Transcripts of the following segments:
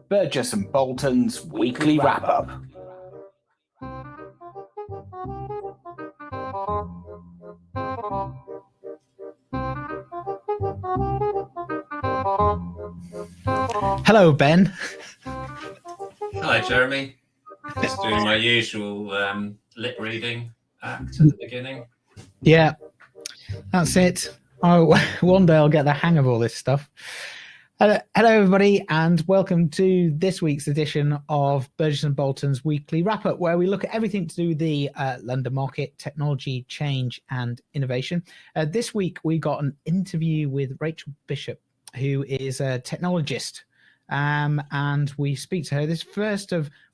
Burgess and Bolton's weekly wrap-up. Hello, Ben. Hi, Jeremy. Just doing my usual lip reading act at the beginning. Yeah, that's it. Oh, one day I'll get the hang of all this stuff. Hello, everybody, and welcome to this week's edition of Burgess and Bolton's weekly wrap-up, where we look at everything to do with the London market, technology, change, and innovation. This week, we got an interview with Rachael Bishop, who is a technologist, and we speak to her.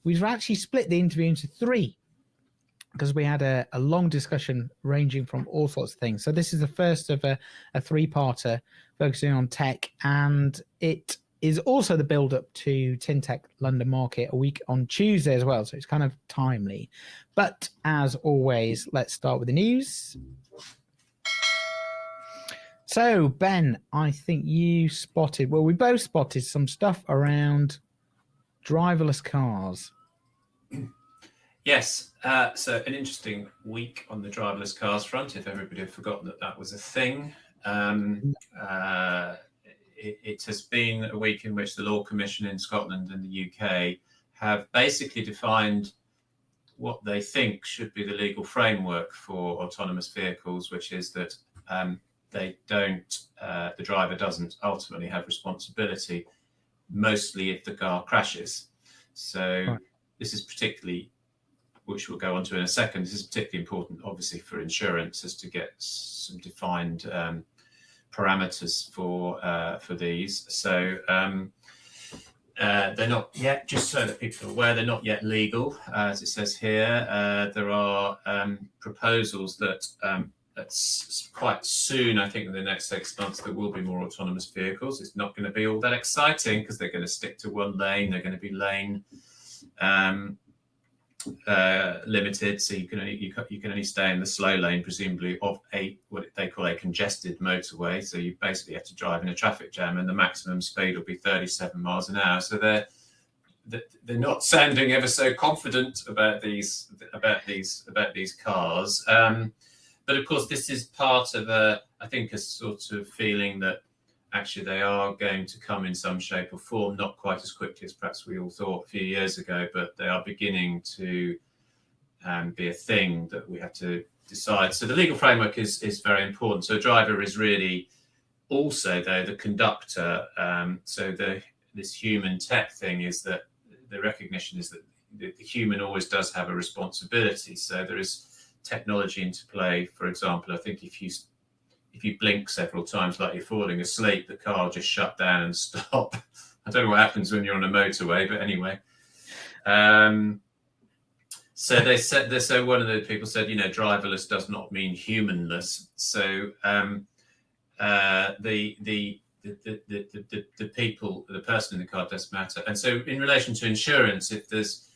We've actually split the interview into three, because we had a long discussion ranging from all sorts of things. So this is the first of a three-parter focusing on tech, and it is also the build-up to TinTech London Market a week on Tuesday as well, so it's kind of timely. But as always, let's start with the news. So, Ben, I think we both spotted some stuff around driverless cars. Yes, so an interesting week on the driverless cars front, if everybody had forgotten that was a thing. It has been a week in which the Law Commission in Scotland and the UK have basically defined what they think should be the legal framework for autonomous vehicles, which is that the driver doesn't ultimately have responsibility, mostly if the car crashes. So right. This is particularly, which we'll go on to in a second, this is particularly important, obviously, for insurance, is to get some defined parameters for these. So they're not yet, just so that people are aware, they're not yet legal. As it says here, there are proposals that that's quite soon, I think in the next 6 months, there will be more autonomous vehicles. It's not going to be all that exciting because they're going to stick to one lane. They're going to be lane limited, so you can only stay in the slow lane, presumably, of what they call a congested motorway. So you basically have to drive in a traffic jam, and the maximum speed will be 37 miles an hour. So they're not sounding ever so confident about these cars. But of course, this is part of a sort of feeling that actually they are going to come in some shape or form, not quite as quickly as perhaps we all thought a few years ago, but they are beginning to be a thing that we have to decide. So the legal framework is very important. So a driver is really also, though, the conductor. This human tech thing is that the recognition is that the human always does have a responsibility. So there is technology into play. For example, I think if you blink several times like you're falling asleep, the car will just shut down and stop. I don't know what happens when you're on a motorway, but anyway. So one of the people said, driverless does not mean humanless. So the person in the car does matter. And so in relation to insurance, if there's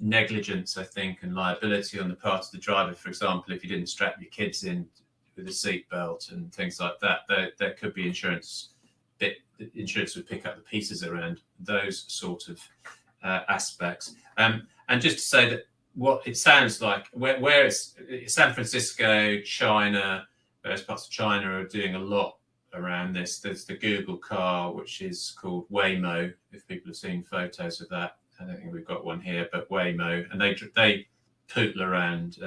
negligence, I think, and liability on the part of the driver, for example, if you didn't strap your kids in with a seatbelt and things like that, there could be insurance. Insurance would pick up the pieces around those sort of aspects. And just to say that what it sounds like, where it's San Francisco, China, various parts of China are doing a lot around this. There's the Google car, which is called Waymo, if people have seen photos of that. I don't think we've got one here, but Waymo, and they pootle around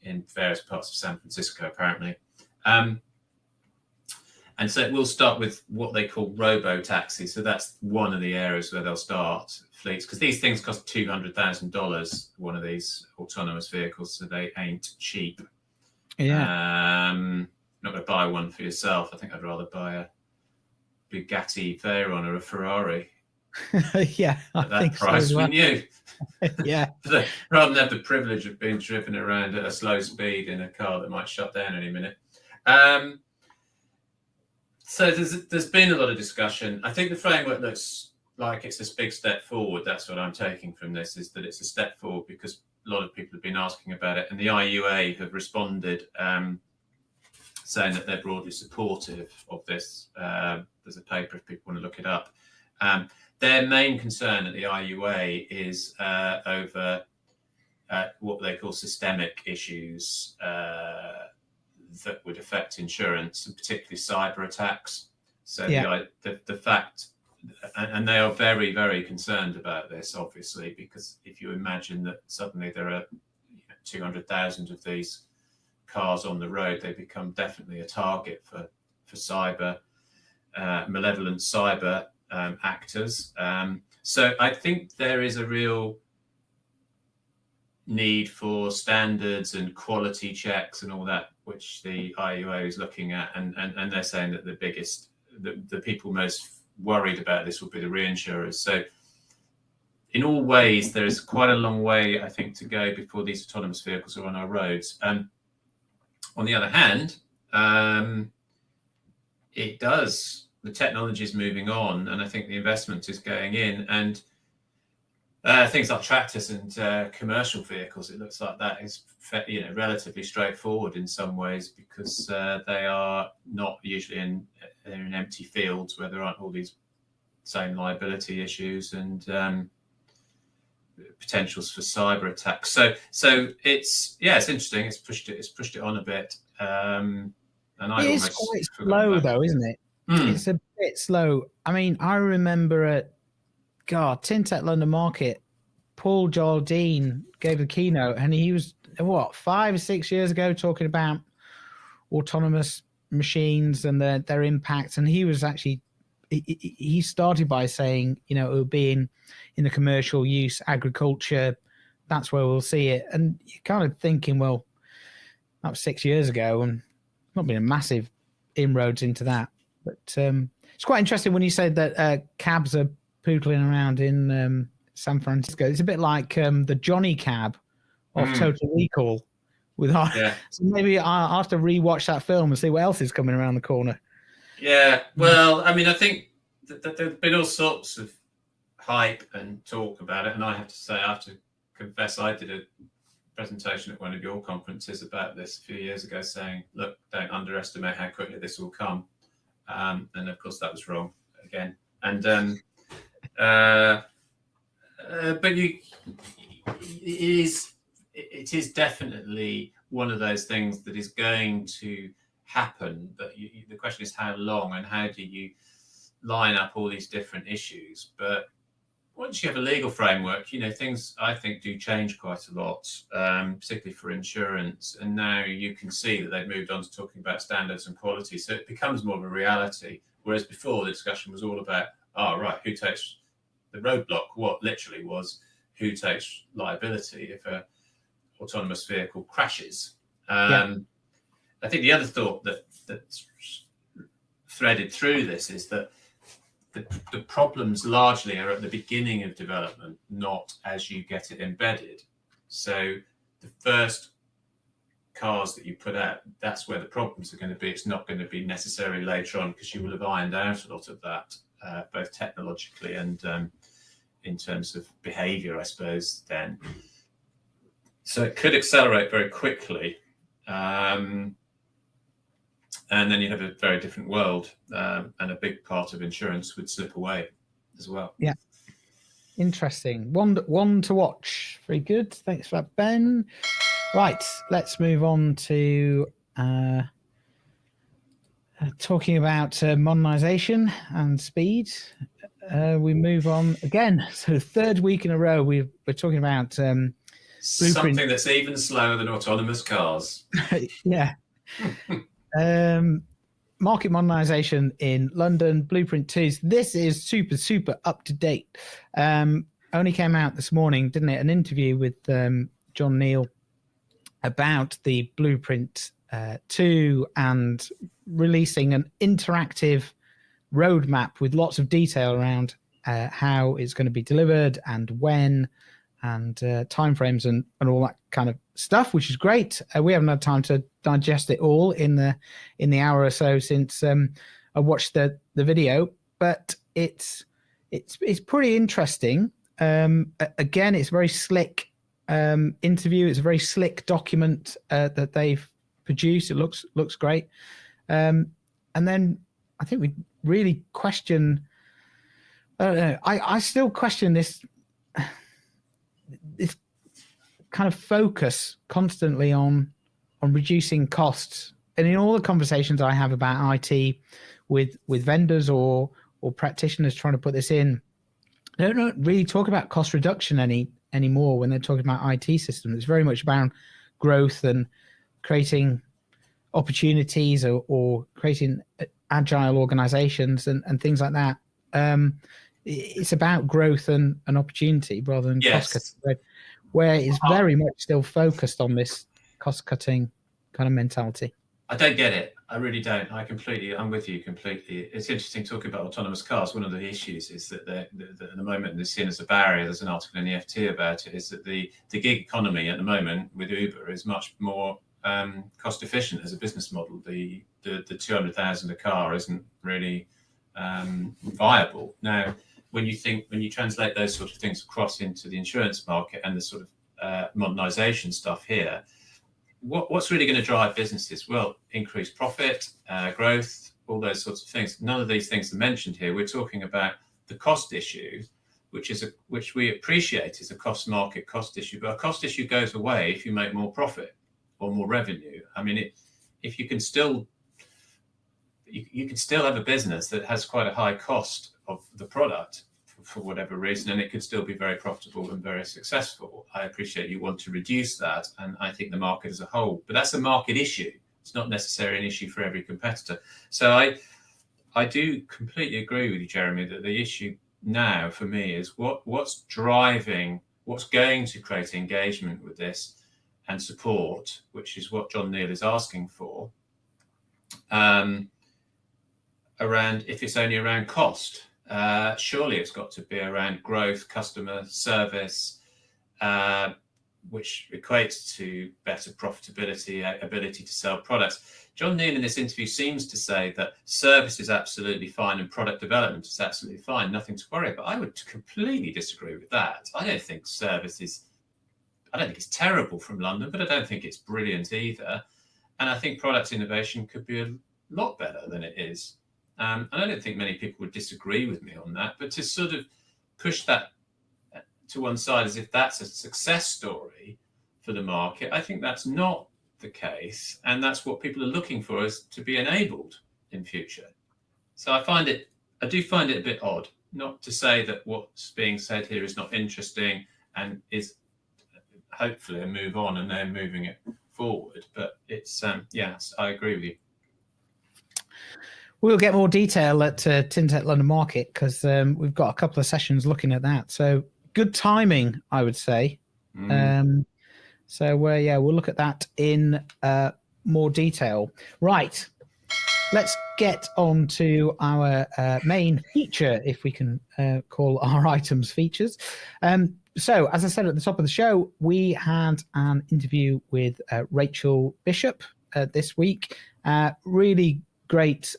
in various parts of San Francisco, apparently. And so we'll start with what they call robo-taxi. So that's one of the areas where they'll start fleets, because these things cost $200,000, one of these autonomous vehicles, so they ain't cheap. Yeah. Not going to buy one for yourself. I think I'd rather buy a Bugatti Veyron or a Ferrari. Yeah, at that price, wouldn't you? Yeah. Rather than have the privilege of being driven around at a slow speed in a car that might shut down any minute. So there's been a lot of discussion. I think the framework looks like it's a big step forward. That's what I'm taking from this, is that it's a step forward because a lot of people have been asking about it. And the IUA have responded saying that they're broadly supportive of this. There's a paper if people want to look it up. Their main concern at the IUA is over what they call systemic issues that would affect insurance, and particularly cyber attacks. So the fact, and they are very, very concerned about this, obviously, because if you imagine that suddenly there are 200,000 of these cars on the road, they become definitely a target for cyber, malevolent cyber actors. So I think there is a real need for standards and quality checks and all that, which the IUA is looking at, and they're saying that the people most worried about this will be the reinsurers. So in all ways, there's quite a long way, I think, to go before these autonomous vehicles are on our roads. On the other hand, the technology is moving on, and I think the investment is going in, and things like tractors and commercial vehicles, it looks like that is relatively straightforward in some ways, because they are not usually in empty fields where there aren't all these same liability issues and potentials for cyber attacks. So it's interesting. It's pushed it on a bit. And I it's quite slow though, isn't it? It's a bit slow. I mean, I remember at Tintec London Market, Paul Jardine gave a keynote, and he was 5 or 6 years ago talking about autonomous machines and their impact. And he was actually he started by saying, it would be in the commercial use, agriculture. That's where we'll see it. And you're kind of thinking, well, that was 6 years ago, and not been a massive inroads into that. But it's quite interesting when you say that cabs are pootling around in San Francisco. It's a bit like the Johnny cab of Total Recall. So maybe I'll have to rewatch that film and see what else is coming around the corner. Yeah, well, I mean, I think that there's been all sorts of hype and talk about it, and I have to say, I have to confess, I did a presentation at one of your conferences about this a few years ago, saying, look, don't underestimate how quickly this will come. And of course, that was wrong again. And but it is definitely one of those things that is going to happen. But the question is how long, and how do you line up all these different issues? But once you have a legal framework, things I think do change quite a lot, particularly for insurance. And now you can see that they've moved on to talking about standards and quality. So it becomes more of a reality. Whereas before, the discussion was all about, who takes the roadblock? What literally was, who takes liability if a autonomous vehicle crashes? I think the other thought that's threaded through this is that the problems largely are at the beginning of development, not as you get it embedded. So the first cars that you put out, that's where the problems are going to be. It's not going to be necessarily later on, because you will have ironed out a lot of that, both technologically and in terms of behavior, I suppose, then. So it could accelerate very quickly. And then you have a very different world, and a big part of insurance would slip away as well. Yeah. Interesting. One to watch. Very good. Thanks for that, Ben. Right, let's move on to talking about modernization and speed. We move on again. So third week in a row, we're talking about something that's even slower than autonomous cars. Yeah. Market modernization in London, Blueprint 2. This is super up to date. Only came out this morning, didn't it? An interview with John Neal about the Blueprint 2 and releasing an interactive roadmap with lots of detail around how it's going to be delivered and when, and timeframes and all that kind of stuff, which is great. We haven't had time to digest it all in the hour or so since I watched the video, but it's pretty interesting. Again, it's a very slick interview. It's a very slick document that they've produced. It looks great. And then I think we really question I don't know. I still question this kind of focus constantly on reducing costs. And in all the conversations I have about IT with vendors or practitioners trying to put this in, they don't really talk about cost reduction anymore when they're talking about IT systems. It's very much about growth and creating opportunities or creating agile organizations and things like that. It's about growth and opportunity rather than cost cutting, where it's very much still focused on this cost cutting kind of mentality. I don't get it. I really don't. I'm with you completely. It's interesting talking about autonomous cars. One of the issues is that at the moment they're seen as a barrier. There's an article in the FT about it. Is that the gig economy at the moment with Uber is much more cost efficient as a business model. The 200,000 a car isn't really viable now. When you translate those sort of things across into the insurance market and the sort of modernization stuff here, what's really going to drive businesses? Well, increased profit, growth, all those sorts of things. None of these things are mentioned here. We're talking about the cost issue, which we appreciate is a cost issue, but a cost issue goes away if you make more profit or more revenue. I mean, if you can still have a business that has quite a high cost of the product for whatever reason, and it could still be very profitable and very successful. I appreciate you want to reduce that, and I think the market as a whole, but that's a market issue. It's not necessarily an issue for every competitor. So I do completely agree with you, Jeremy, that the issue now for me is what's going to create engagement with this and support, which is what John Neal is asking for. Around, if it's only around cost, surely it's got to be around growth, customer service, which equates to better profitability, ability to sell products. John Neal in this interview seems to say that service is absolutely fine and product development is absolutely fine, nothing to worry about. I would completely disagree with that. I don't think it's terrible from London, but I don't think it's brilliant either. And I think product innovation could be a lot better than it is. And I don't think many people would disagree with me on that, but to sort of push that to one side as if that's a success story for the market, I think that's not the case. And that's what people are looking for, is to be enabled in future. So I do find it a bit odd, not to say that what's being said here is not interesting and is hopefully a move on and they're moving it forward. But it's, yes, I agree with you. We'll get more detail at TinTech London Market because we've got a couple of sessions looking at that. So good timing, I would say. We'll look at that in more detail. Right. Let's get on to our main feature, if we can call our items features. So, as I said at the top of the show, we had an interview with Rachael Bishop this week. Really great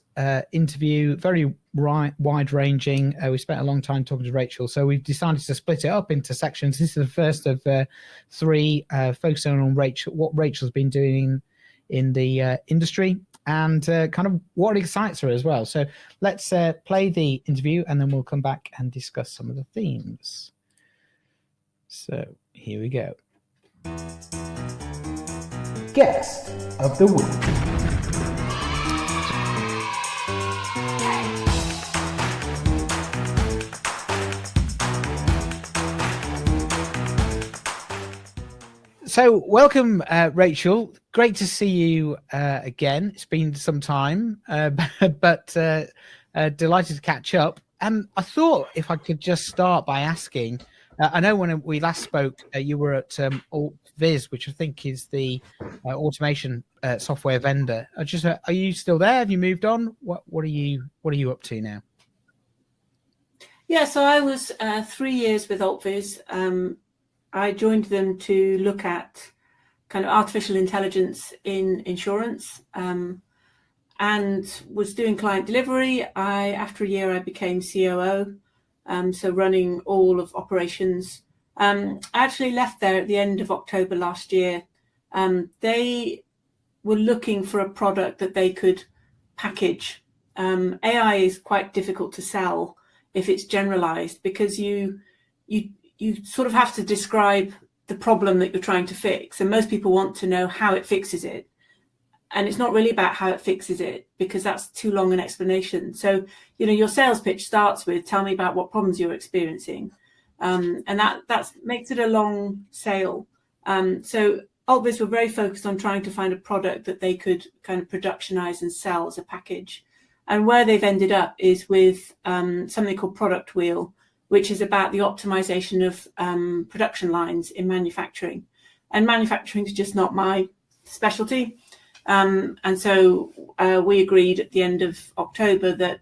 interview, very wide-ranging. We spent a long time talking to Rachael, so we've decided to split it up into sections. This is the first of three, focusing on what Rachel's been doing in the industry and kind of what excites her as well. So let's play the interview and then we'll come back and discuss some of the themes. So here we go. Guest of the week. So welcome, Rachael. Great to see you again. It's been some time, but delighted to catch up. And I thought if I could just start by asking, I know when we last spoke, you were at AltViz, which I think is the automation software vendor. Are you still there? Have you moved on? What are you up to now? Yeah, so I was 3 years with AltViz. I joined them to look at kind of artificial intelligence in insurance, and was doing client delivery. After a year, I became COO, so running all of operations. I actually left there at the end of October last year. They were looking for a product that they could package. AI is quite difficult to sell if it's generalized, because you sort of have to describe the problem that you're trying to fix, and most people want to know how it fixes it. And it's not really about how it fixes it, because that's too long an explanation. So, your sales pitch starts with, tell me about what problems you're experiencing. And that makes it a long sale. So Altviz were very focused on trying to find a product that they could kind of productionize and sell as a package. And where they've ended up is with something called Product Wheel, which is about the optimization of production lines in manufacturing. And manufacturing is just not my specialty. And so we agreed at the end of October that,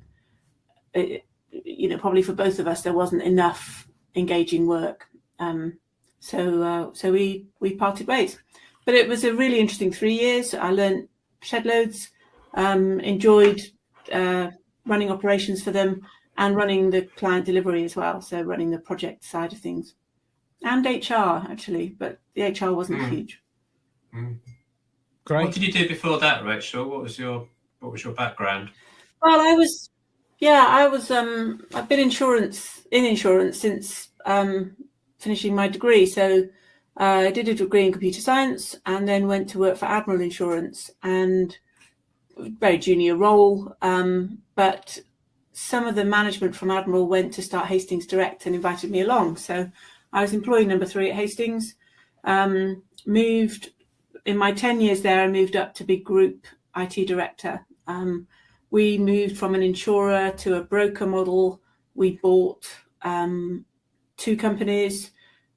probably for both of us, there wasn't enough engaging work. So we parted ways. But it was a really interesting 3 years. I learned shed loads, enjoyed running operations for them and running the client delivery as well. So running the project side of things and HR actually, but the HR wasn't huge. Great. What did you do before that, Rachel? What was your background? Well, I've been in insurance since finishing my degree. So I did a degree in computer science and then went to work for Admiral Insurance, and very junior role. But some of the management from Admiral went to start Hastings Direct and invited me along. So I was employee number 3 at Hastings, moved. In my 10 years there, I moved up to be group IT director. We moved from an insurer to a broker model. We bought 2 companies.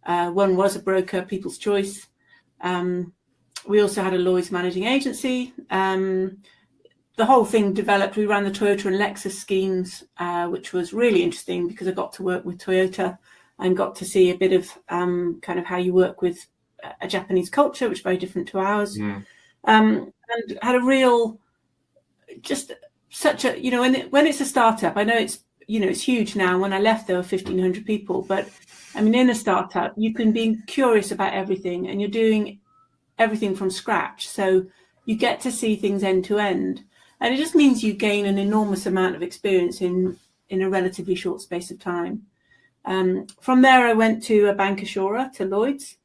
One was a broker, People's Choice. We also had a Lloyd's managing agency. The whole thing developed. We ran the Toyota and Lexus schemes, which was really interesting because I got to work with Toyota and got to see a bit of kind of how you work with a Japanese culture, which is very different to ours. And had a real, just such a, when it's a startup, I know it's huge now. When I left, there were 1,500 people, but I mean, in a startup, you can be curious about everything and you're doing everything from scratch. So you get to see things end to end. And it just means you gain an enormous amount of experience in a relatively short space of time. From there, I went to a bancassurer, to Lloyd's.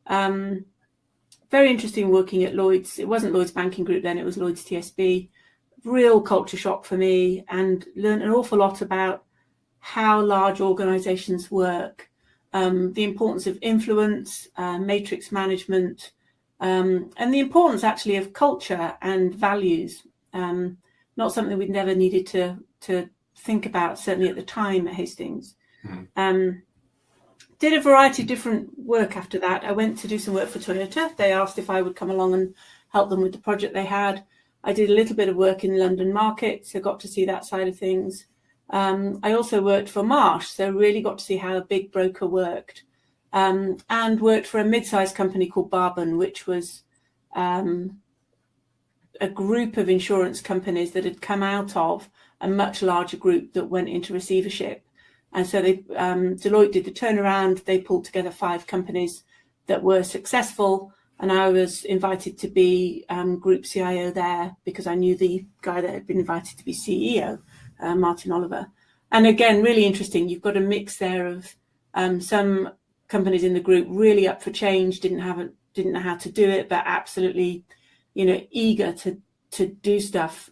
Very interesting working at Lloyd's. It wasn't Lloyd's Banking Group then, it was Lloyd's TSB. Real culture shock for me, and learned an awful lot about how large organizations work, the importance of influence, matrix management, and the importance actually of culture and values. Not something we'd never needed to think about, certainly at the time at Hastings. Did a variety of different work after that. I went to do some work for Toyota. They asked if I would come along and help them with the project they had. I did a little bit of work in London market, so got to see that side of things. I also worked for Marsh, so really got to see how a big broker worked, and worked for a mid-sized company called Barban, which was a group of insurance companies that had come out of a much larger group that went into receivership. And so Deloitte did the turnaround. They pulled together 5 companies that were successful. And I was invited to be group CIO there because I knew the guy that had been invited to be CEO, Martin Oliver. And again, really interesting. You've got a mix there of some companies in the group really up for change, didn't know how to do it, but absolutely, eager to do stuff,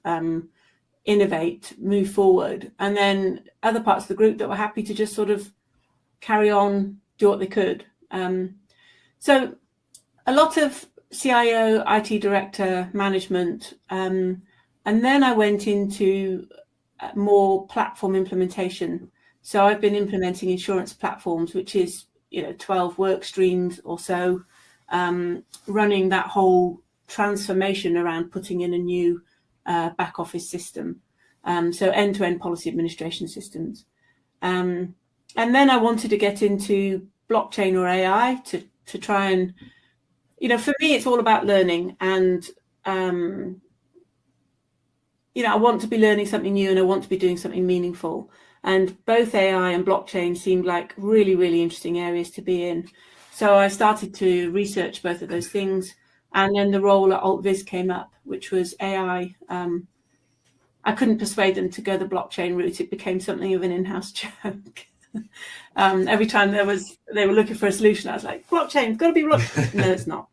innovate, move forward. And then other parts of the group that were happy to just sort of carry on, do what they could. So a lot of CIO, IT director, management. And then I went into more platform implementation. So I've been implementing insurance platforms, which is, 12 work streams or so, running that whole transformation around putting in a new back office system. So end-to-end policy administration systems. And then I wanted to get into blockchain or AI to try and, for me, it's all about learning. And, I want to be learning something new and I want to be doing something meaningful. And both AI and blockchain seemed like really, really interesting areas to be in. So I started to research both of those things. And then the role at Altviz came up, which was AI I couldn't persuade them to go the blockchain route. It became something of an in-house joke. Every time they were looking for a solution, I was like, blockchain, it's got to be blockchain. No, it's not.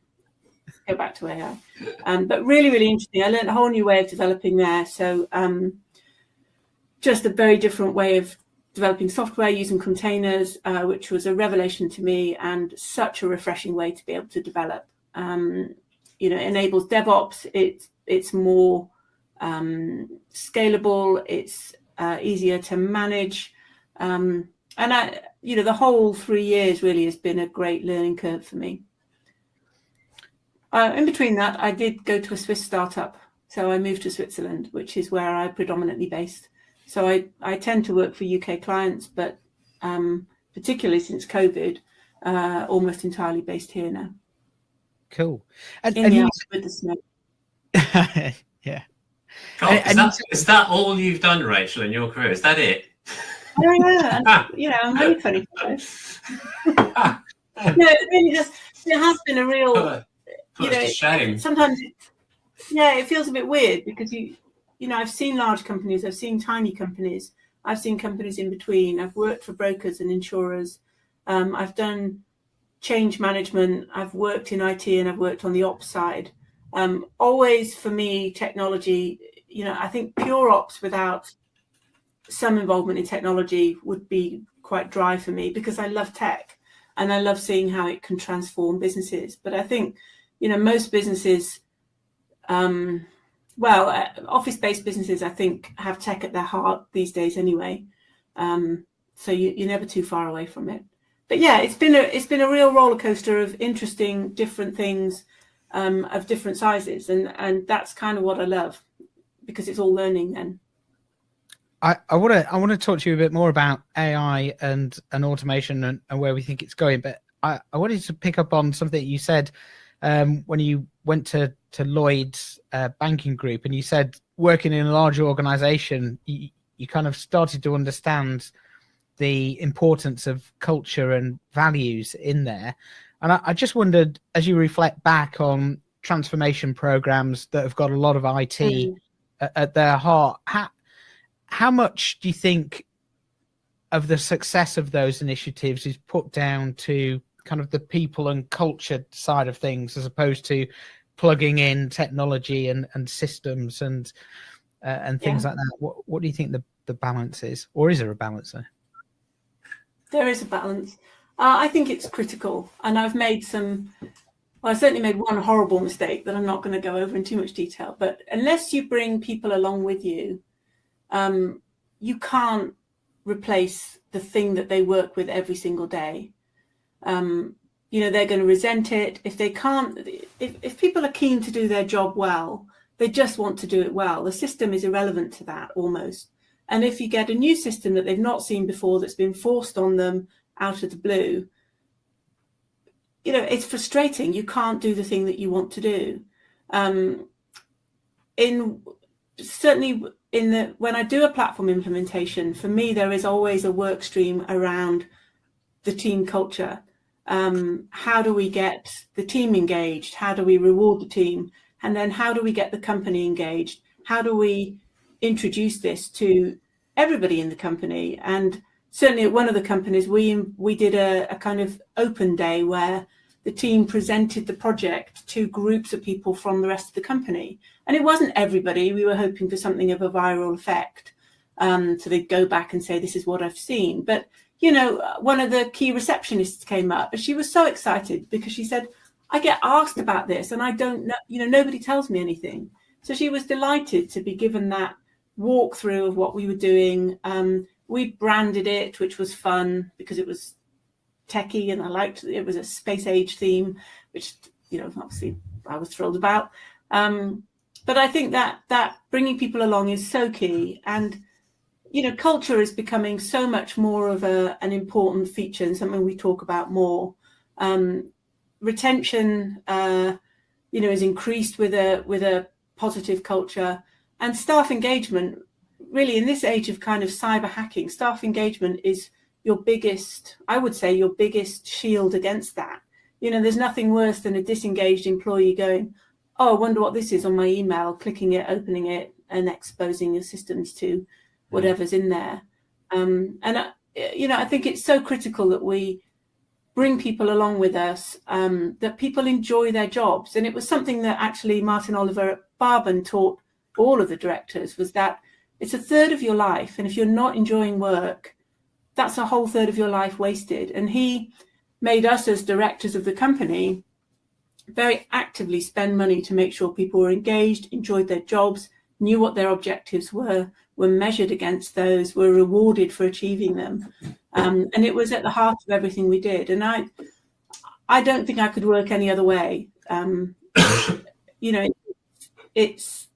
Go back to AI. But really, really interesting. I learned a whole new way of developing there. So just a very different way of developing software using containers, which was a revelation to me, and such a refreshing way to be able to develop. It enables DevOps. It's more scalable. It's easier to manage. And the whole 3 years really has been a great learning curve for me. In between that, I did go to a Swiss startup. So I moved to Switzerland, which is where I'm predominantly based. So I tend to work for UK clients, but particularly since COVID, almost entirely based here now. Cool. In the Alps with the snow. Yeah. Is that all you've done, Rachel, in your career? Is that it? I know. I'm very funny. No, it really just, it has been a real, shame. Sometimes it feels a bit weird because I've seen large companies, I've seen tiny companies, I've seen companies in between. I've worked for brokers and insurers. I've done change management. I've worked in IT and I've worked on the ops side. Always for me, technology, I think pure ops without some involvement in technology would be quite dry for me, because I love tech and I love seeing how it can transform businesses. But I think, most businesses, office-based businesses, I think, have tech at their heart these days anyway. So you're never too far away from it. But yeah, it's been a real roller coaster of interesting, different things, of different sizes, and that's kind of what I love, because it's all learning then. I want to talk to you a bit more about AI and automation and where we think it's going. But I wanted to pick up on something you said when you went to Lloyd's banking group, and you said working in a larger organization, you kind of started to understand the importance of culture and values in there. And I just wondered, as you reflect back on transformation programs that have got a lot of IT at their heart, how much do you think of the success of those initiatives is put down to kind of the people and culture side of things, as opposed to plugging in technology and systems and things like that? What do you think the balance is, or is there a balance there? There is a balance. I think it's critical, and I've made I certainly made one horrible mistake that I'm not going to go over in too much detail. But unless you bring people along with you, you can't replace the thing that they work with every single day. They're going to resent it if they can't. If people are keen to do their job well, they just want to do it well. The system is irrelevant to that almost. And if you get a new system that they've not seen before, that's been forced on them out of the blue, it's frustrating. You can't do the thing that you want to do. When I do a platform implementation, for me, there is always a work stream around the team culture. How do we get the team engaged? How do we reward the team? And then how do we get the company engaged? How do we introduce this to everybody in the company? And certainly at one of the companies, we did a kind of open day where the team presented the project to groups of people from the rest of the company. And it wasn't everybody. We were hoping for something of a viral effect. So they'd go back and say, this is what I've seen. But, one of the key receptionists came up, and she was so excited because she said, I get asked about this and I don't know, nobody tells me anything. So she was delighted to be given that walkthrough of what we were doing. We branded it, which was fun because it was techie, and I liked it. It was a space age theme, which obviously I was thrilled about. But I think that bringing people along is so key, and culture is becoming so much more of an important feature and something we talk about more. Retention, is increased with a positive culture, and staff engagement. Really, in this age of kind of cyber hacking, staff engagement is your biggest shield against that. There's nothing worse than a disengaged employee going, oh, I wonder what this is on my email, clicking it, opening it, and exposing your systems to whatever's in there. I think it's so critical that we bring people along with us, that people enjoy their jobs. And it was something that actually Martin Oliver at Barban taught all of the directors, was that it's a third of your life. And if you're not enjoying work, that's a whole third of your life wasted. And he made us, as directors of the company, very actively spend money to make sure people were engaged, enjoyed their jobs, knew what their objectives were measured against those, were rewarded for achieving them. And it was at the heart of everything we did. And I don't think I could work any other way. It's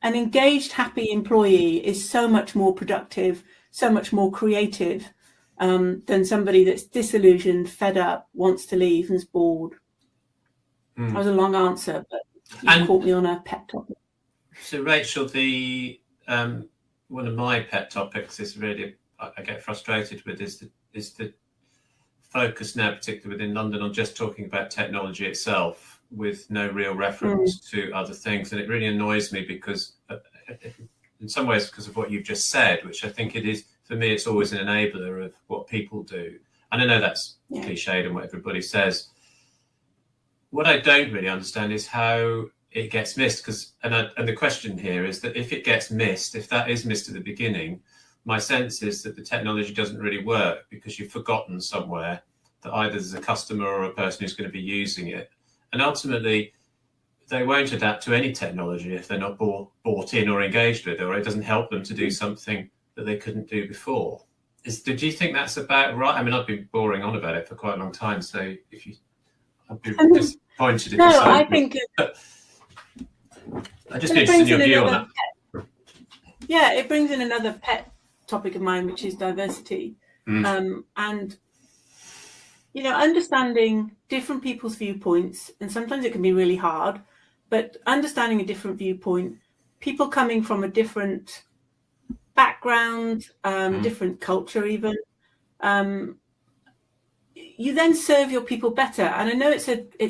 an engaged, happy employee is so much more productive, so much more creative than somebody that's disillusioned, fed up, wants to leave, and is bored. That was a long answer, but you caught me on a pet topic. So, Rachel, one of my pet topics is really, I get frustrated with, is the focus now, particularly within London, on just talking about technology itself with no real reference to other things. And it really annoys me because, in some ways, because of what you've just said, which I think it is, for me, it's always an enabler of what people do. And I know that's cliched and what everybody says. What I don't really understand is how it gets missed, and the question here is that if it gets missed, if that is missed at the beginning, my sense is that the technology doesn't really work because you've forgotten somewhere that either there's a customer or a person who's going to be using it. And ultimately, they won't adapt to any technology if they're not bought in or engaged with, or it doesn't help them to do something that they couldn't do before. Do you think that's about right? I mean, I've been boring on about it for quite a long time, so I'd be disappointed if I think I'd just be interested in your view on that. Yeah, it brings in another pet topic of mine, which is diversity. And, understanding different people's viewpoints, and sometimes it can be really hard, but understanding a different viewpoint, people coming from a different background, different culture even, you then serve your people better. And I know it's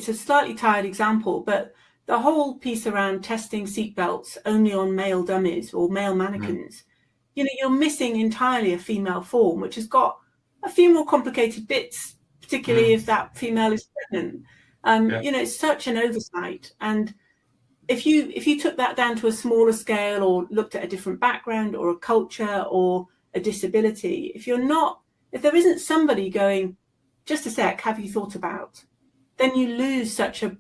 a slightly tired example, but the whole piece around testing seatbelts only on male dummies or male mannequins, you're missing entirely a female form, which has got a few more complicated bits, particularly if that female is pregnant. It's such an oversight. And if you took that down to a smaller scale, or looked at a different background or a culture or a disability, if there isn't somebody going, just a sec, have you thought about, then you lose such a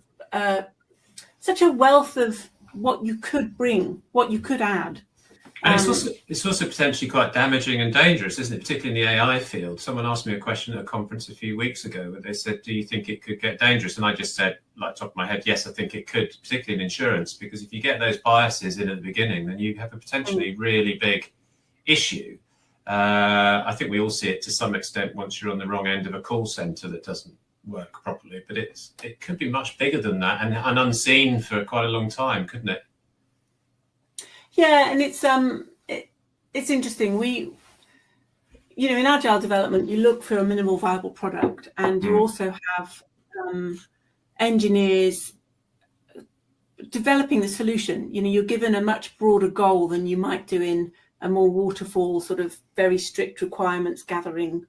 wealth of what you could bring, what you could add. And it's also potentially quite damaging and dangerous, isn't it? Particularly in the AI field. Someone asked me a question at a conference a few weeks ago where they said, do you think it could get dangerous? And I just said, like top of my head, yes, I think it could, particularly in insurance, because if you get those biases in at the beginning, then you have a potentially really big issue. I think we all see it to some extent once you're on the wrong end of a call center that doesn't work properly, but it could be much bigger than that and unseen for quite a long time, couldn't it? Yeah, and it's interesting. We, in agile development, you look for a minimal viable product, and you also have engineers developing the solution. You're given a much broader goal than you might do in a more waterfall, sort of very strict requirements gathering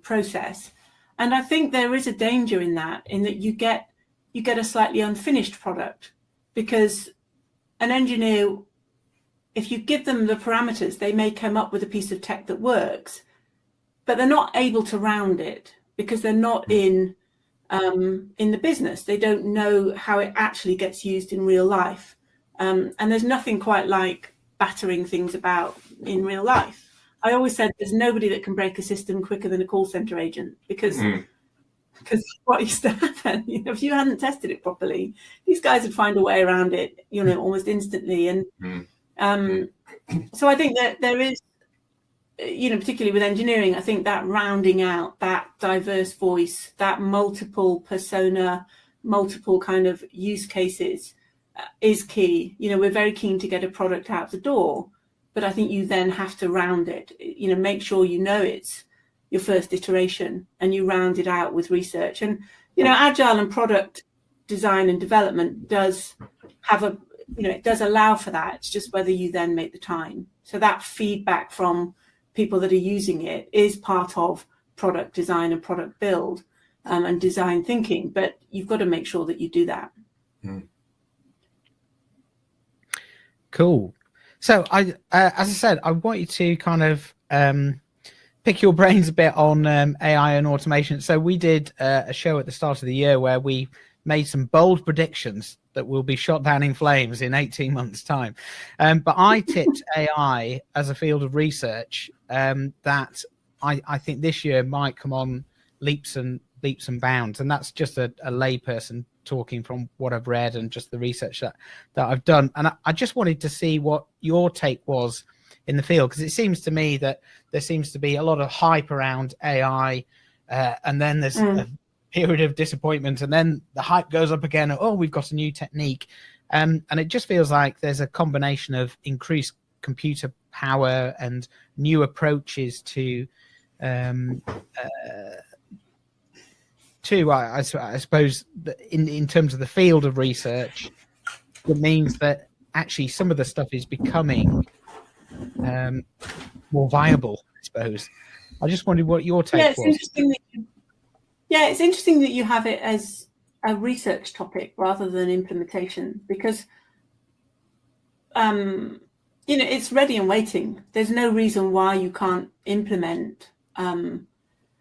process. And I think there is a danger in that you get a slightly unfinished product, because an engineer, if you give them the parameters, they may come up with a piece of tech that works, but they're not able to round it because they're not in the business. They don't know how it actually gets used in real life. And there's nothing quite like battering things about in real life. I always said there's nobody that can break a system quicker than a call center agent, because what used to happen, if you hadn't tested it properly, these guys would find a way around it, almost instantly. And so I think that there is, particularly with engineering, I think that rounding out, that diverse voice, that multiple persona, multiple kind of use cases is key. We're very keen to get a product out the door, but I think you then have to round it, make sure it's your first iteration and you round it out with research. And, agile and product design and development does have it does allow for that. It's just whether you then make the time. So that feedback from people that are using it is part of product design and product build and design thinking, but you've got to make sure that you do that. Cool. So as I said, I want you to kind of pick your brains a bit on AI and automation. So we did a show at the start of the year where we made some bold predictions that will be shot down in flames in 18 months' time. But I tipped AI as a field of research that I think this year might come on leaps and bounds. And that's just a layperson talking from what I've read and just the research that I've done. And I just wanted to see what your take was in the field, because it seems to me that there seems to be a lot of hype around AI, and then there's a period of disappointment, and then the hype goes up again. Oh, we've got a new technique, and it just feels like there's a combination of increased computer power and new approaches to I suppose in terms of the field of research, it means that actually some of the stuff is becoming more viable, I suppose. I just wondered what your take was. It's interesting that you have it as a research topic rather than implementation, because it's ready and waiting. There's no reason why you can't implement. Well,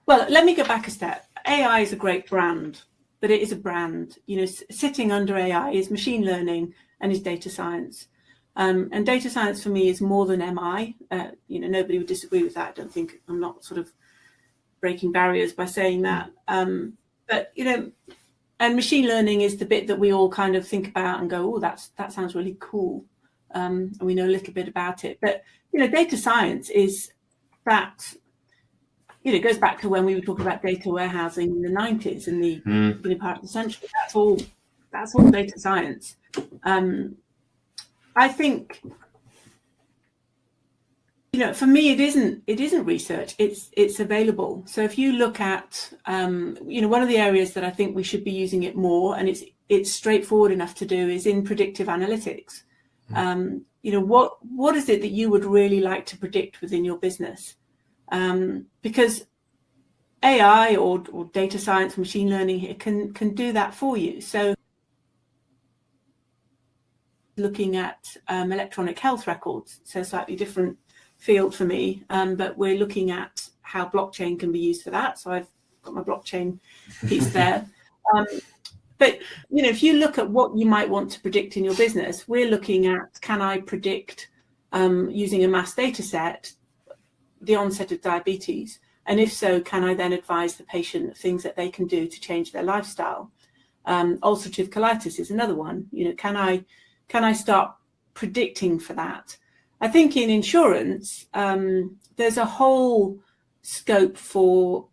let me go back a step. AI is a great brand, but it is a brand. Sitting under AI is machine learning and is data science. And data science for me is more than MI. Nobody would disagree with that. I don't think I'm not sort of breaking barriers by saying that. But and machine learning is the bit that we all kind of think about and go, oh, that sounds really cool. And we know a little bit about it. But data science is that. It goes back to when we were talking about data warehousing in the 90s and the beginning part of the century. That's all data science. I think, for me, it isn't research. It's available. So if you look at, one of the areas that I think we should be using it more, and it's straightforward enough to do, is in predictive analytics. What is it that you would really like to predict within your business? Because AI or data science, machine learning here can do that for you. So looking at electronic health records, so slightly different field for me, but we're looking at how blockchain can be used for that. So I've got my blockchain piece there. But if you look at what you might want to predict in your business, we're looking at, can I predict using a mass data set the onset of diabetes, and if so, can I then advise the patient of things that they can do to change their lifestyle? Ulcerative colitis is another one. Can I start predicting for that? I think in insurance, there's a whole scope for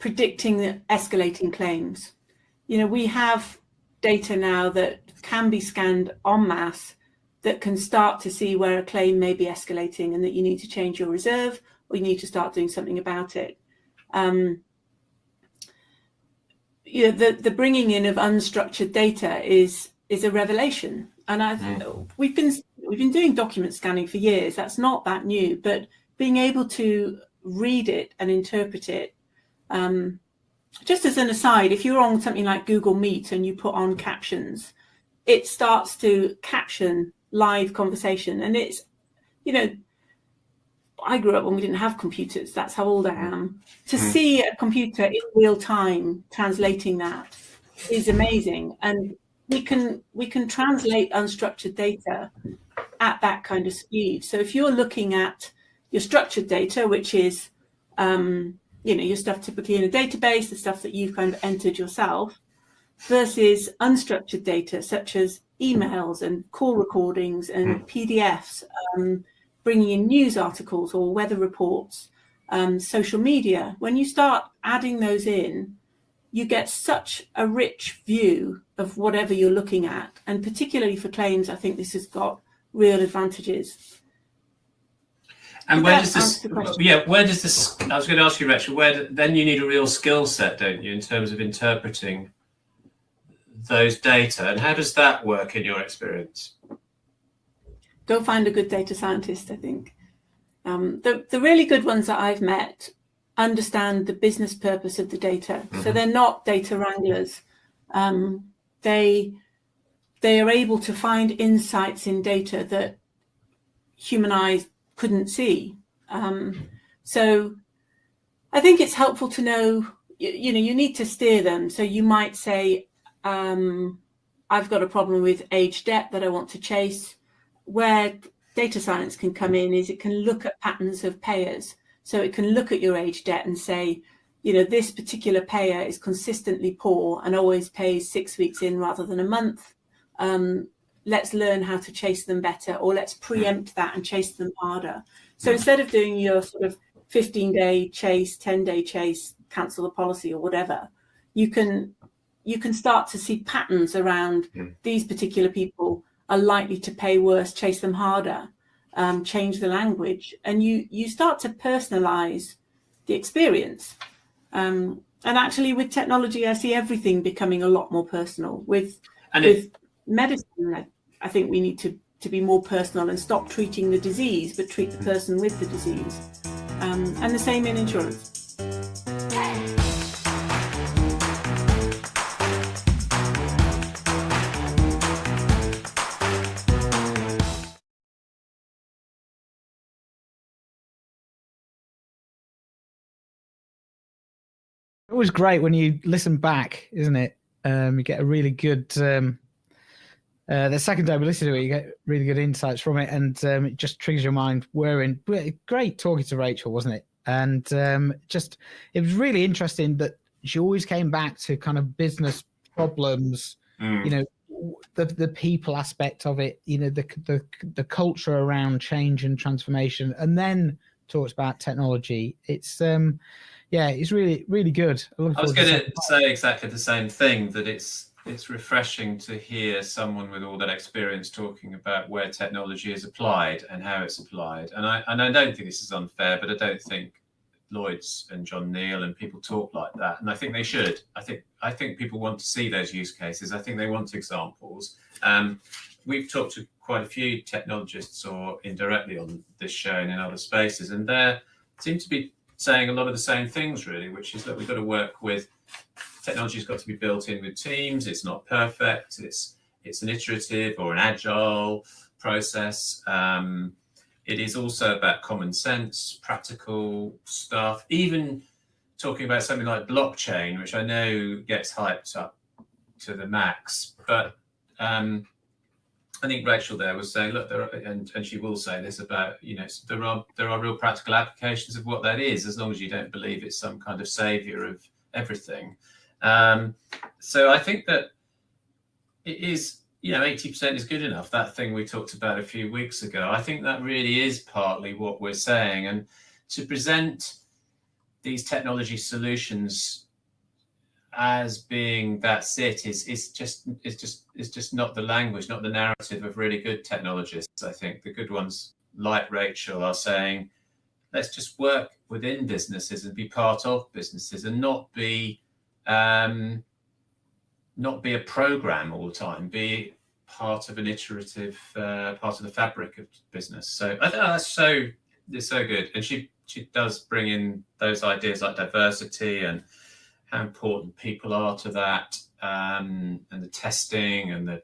predicting the escalating claims. We have data now that can be scanned en masse that can start to see where a claim may be escalating and that you need to change your reserve or you need to start doing something about it. The bringing in of unstructured data is a revelation. And we've been doing document scanning for years. That's not that new, but being able to read it and interpret it. Just as an aside, if you're on something like Google Meet and you put on captions, it starts to caption live conversation. And it's, I grew up when we didn't have computers. That's how old I am. To see a computer in real time translating that is amazing. And we can translate unstructured data at that kind of speed. So if you're looking at your structured data, which is, your stuff typically in a database, the stuff that you've kind of entered yourself, versus unstructured data such as emails and call recordings and PDFs, bringing in news articles or weather reports, social media. When you start adding those in, you get such a rich view of whatever you're looking at. And particularly for claims, I think this has got real advantages. And where does this, I was going to ask you, Rachel, then you need a real skill set, don't you, in terms of interpreting those data, and how does that work in your experience? Go find a good data scientist, I think. The really good ones that I've met understand the business purpose of the data. Mm-hmm. So they're not data wranglers. They are able to find insights in data that human eyes couldn't see. So I think it's helpful to know, you need to steer them. So you might say, I've got a problem with age debt that I want to chase. Where data science can come in is it can look at patterns of payers. So it can look at your age debt and say, this particular payer is consistently poor and always pays 6 weeks in rather than a month. Let's learn how to chase them better, or let's preempt that and chase them harder. So instead of doing your sort of 15-day chase, 10-day chase, cancel the policy or whatever, you can start to see patterns around these particular people are likely to pay worse, chase them harder, change the language, and you start to personalize the experience. And actually with technology, I see everything becoming a lot more personal. With medicine, I think we need to be more personal and stop treating the disease, but treat the person with the disease. And the same in insurance. Always great when you listen back, isn't it? You get a really good. The second time we listen to it, you get really good insights from it, and it just triggers your mind. Great talking to Rachel, wasn't it? And it was really interesting that she always came back to kind of business problems. The people aspect of it. The culture around change and transformation, and then talks about technology. It's it's really, really good. I was going to say exactly the same thing, that it's refreshing to hear someone with all that experience talking about where technology is applied and how it's applied. And I don't think this is unfair, but I don't think Lloyd's and John Neal and people talk like that. And I think they should. I think people want to see those use cases. I think they want examples. We've talked to quite a few technologists or indirectly on this show and in other spaces, and they seem to be saying a lot of the same things, really, which is that we've got to work with technology's got to be built in with teams. It's not perfect. It's an iterative or an agile process. It is also about common sense, practical stuff, even talking about something like blockchain, which I know gets hyped up to the max. But I think Rachel there was saying, look, and she will say this about, there are real practical applications of what that is, as long as you don't believe it's some kind of savior of everything. So I think that it is, 80% is good enough. That thing we talked about a few weeks ago, I think that really is partly what we're saying. And to present these technology solutions as being that's it is just not the language, not the narrative of really good technologists. I think the good ones like Rachel are saying, let's just work within businesses and be part of businesses and not be a program all the time, be part of an iterative part of the fabric of business. So I think it's so good. And she does bring in those ideas like diversity and how important people are to that, and the testing and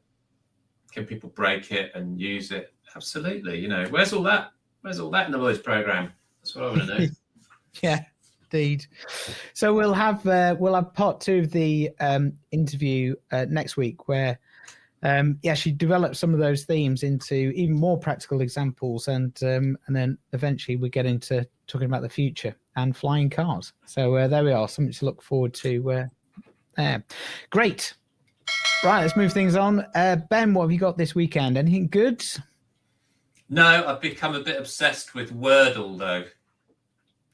can people break it and use it? Absolutely. Where's all that in the Lloyd's program? That's what I want to know. Yeah, indeed. So we'll have part 2 of the interview next week, where she developed some of those themes into even more practical examples, and then eventually we get into talking about the future and flying cars. So there we are, something to look forward to. Great. Right, let's move things on. Ben, what have you got this weekend? Anything good? No, I've become a bit obsessed with Wordle, though.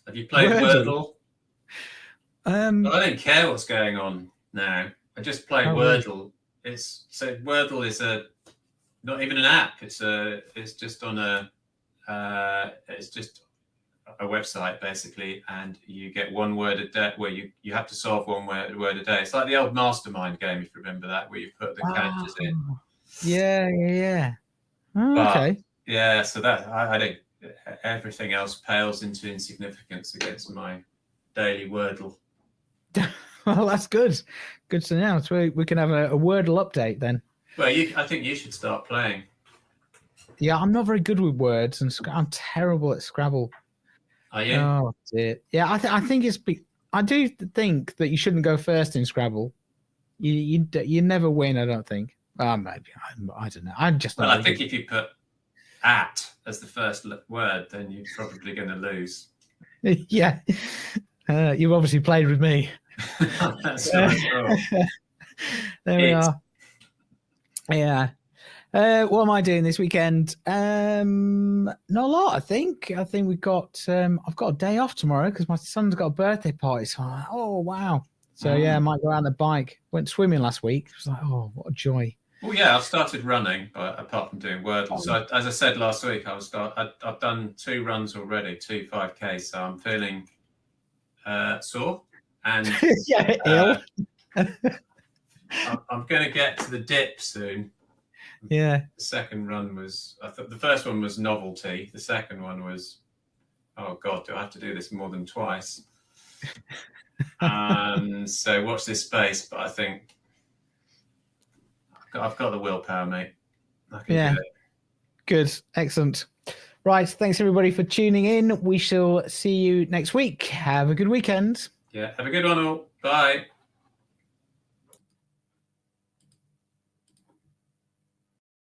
Have you played Wordle? I don't care what's going on now. I just play Wordle. Wordle is not even an app. It's just a website basically, and you get 1 word a day, where you have to solve 1 word a day. It's like the old Mastermind game, if you remember that, where you put the characters in. Yeah. Oh, But okay. yeah, so that I don't. Everything else pales into insignificance against my daily Wordle. Well, that's good. Good to know. So we can have a Wordle update then. Well, I think you should start playing. Yeah, I'm not very good with words, and I'm terrible at Scrabble. Are you? Oh dear. Yeah, I think it's. I do think that you shouldn't go first in Scrabble. You never win. I don't think. Maybe I don't know. I'm just. Well, I think if you put "at" as the first word, then you're probably going to lose. Yeah. You've obviously played with me. That's what I thought. There we are. Yeah. What am I doing this weekend? Not a lot, I think. I think we've got I've got a day off tomorrow because my son's got a birthday party. So I'm like, oh wow. So yeah, I might go out on the bike. Went swimming last week. It was like, oh, what a joy. Well, yeah, I've started running, but apart from doing Wordle. So as I said last week, I've done 2 runs already, 2 5K. So I'm feeling sore and yeah, ill. I'm going to get to the dip soon. Yeah. The second run was, I thought the first one was novelty. The second one was, oh God, do I have to do this more than twice? So watch this space. But I think I've got the willpower, mate. I can do it. Good. Excellent. Right. Thanks everybody for tuning in. We shall see you next week. Have a good weekend. Yeah. Have a good one all. Bye.